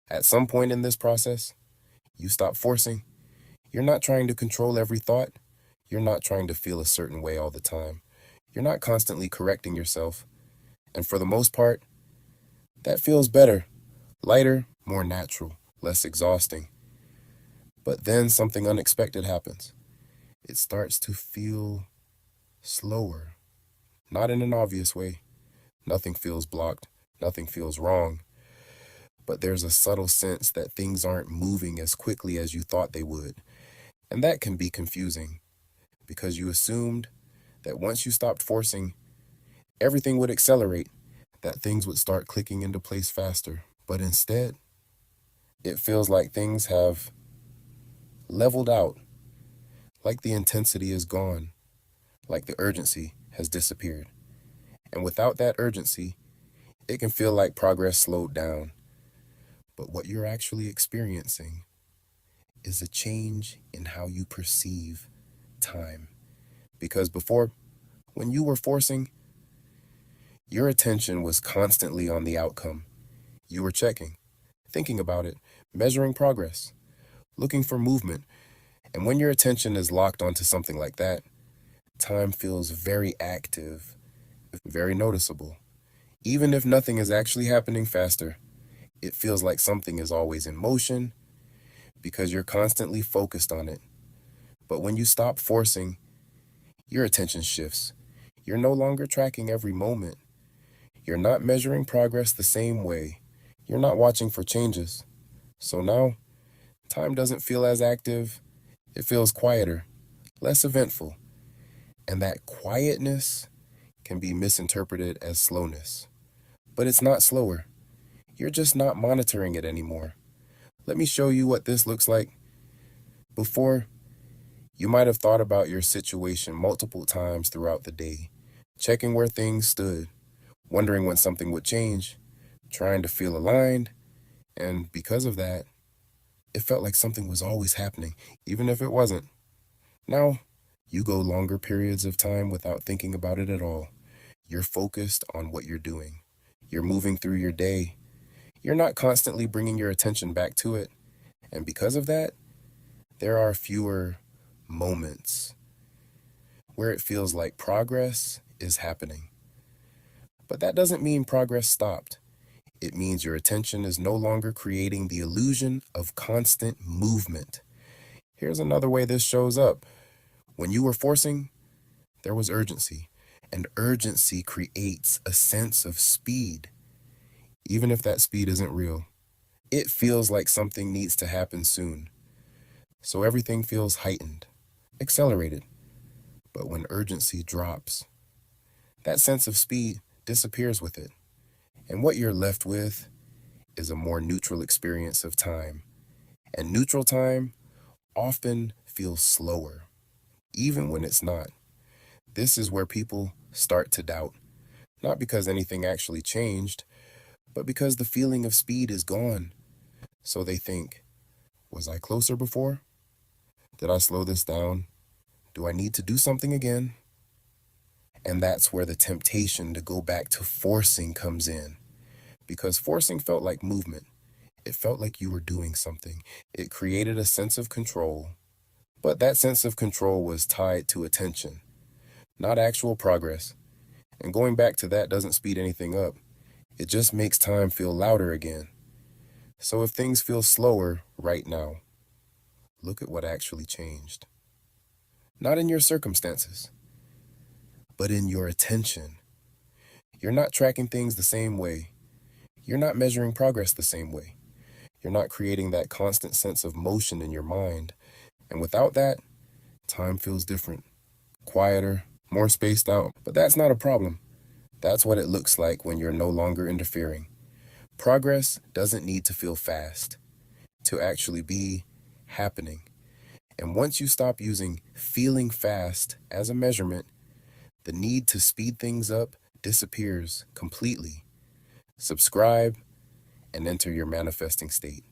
At some point in this process, you stop forcing. You're not trying to control every thought. You're not trying to feel a certain way all the time. You're not constantly correcting yourself. And for the most part, that feels better, lighter, more natural, less exhausting. But then something unexpected happens. It starts to feel slower, not in an obvious way. Nothing feels blocked, nothing feels wrong, but there's a subtle sense that things aren't moving as quickly as you thought they would. And that can be confusing because you assumed that once you stopped forcing, everything would accelerate, that things would start clicking into place faster. But instead, it feels like things have leveled out, like the intensity is gone, like the urgency has disappeared. And without that urgency, it can feel like progress slowed down. But what you're actually experiencing is a change in how you perceive time. Because before, when you were forcing, your attention was constantly on the outcome. You were checking, thinking about it, measuring progress, looking for movement. And when your attention is locked onto something like that, time feels very active, very noticeable. Even if nothing is actually happening faster, it feels like something is always in motion because you're constantly focused on it. But when you stop forcing, your attention shifts. You're no longer tracking every moment. You're not measuring progress the same way. You're not watching for changes. So now, time doesn't feel as active. It feels quieter, less eventful. And that quietness can be misinterpreted as slowness. But it's not slower. You're just not monitoring it anymore. Let me show you what this looks like. Before, you might have thought about your situation multiple times throughout the day, checking where things stood, wondering when something would change, trying to feel aligned, and because of that, it felt like something was always happening, even if it wasn't. Now, you go longer periods of time without thinking about it at all. You're focused on what you're doing. You're moving through your day. You're not constantly bringing your attention back to it. And because of that, there are fewer moments where it feels like progress is happening. But that doesn't mean progress stopped. It means your attention is no longer creating the illusion of constant movement. Here's another way this shows up. When you were forcing, there was urgency, and urgency creates a sense of speed, even if that speed isn't real. It feels like something needs to happen soon. So everything feels heightened, accelerated. But when urgency drops, that sense of speed disappears with it. And what you're left with is a more neutral experience of time. And neutral time often feels slower, even when it's not. This is where people start to doubt, not because anything actually changed, but because the feeling of speed is gone. So they think, was I closer before? Did I slow this down? Do I need to do something again? And that's where the temptation to go back to forcing comes in. Because forcing felt like movement. It felt like you were doing something. It created a sense of control. But that sense of control was tied to attention, not actual progress. And going back to that doesn't speed anything up. It just makes time feel louder again. So if things feel slower right now, look at what actually changed. Not in your circumstances, but in your attention. You're not tracking things the same way. You're not measuring progress the same way. You're not creating that constant sense of motion in your mind. And without that, time feels different, quieter, more spaced out. But that's not a problem. That's what it looks like when you're no longer interfering. Progress doesn't need to feel fast to actually be happening. And once you stop using feeling fast as a measurement, the need to speed things up disappears completely. Subscribe and enter your manifesting state.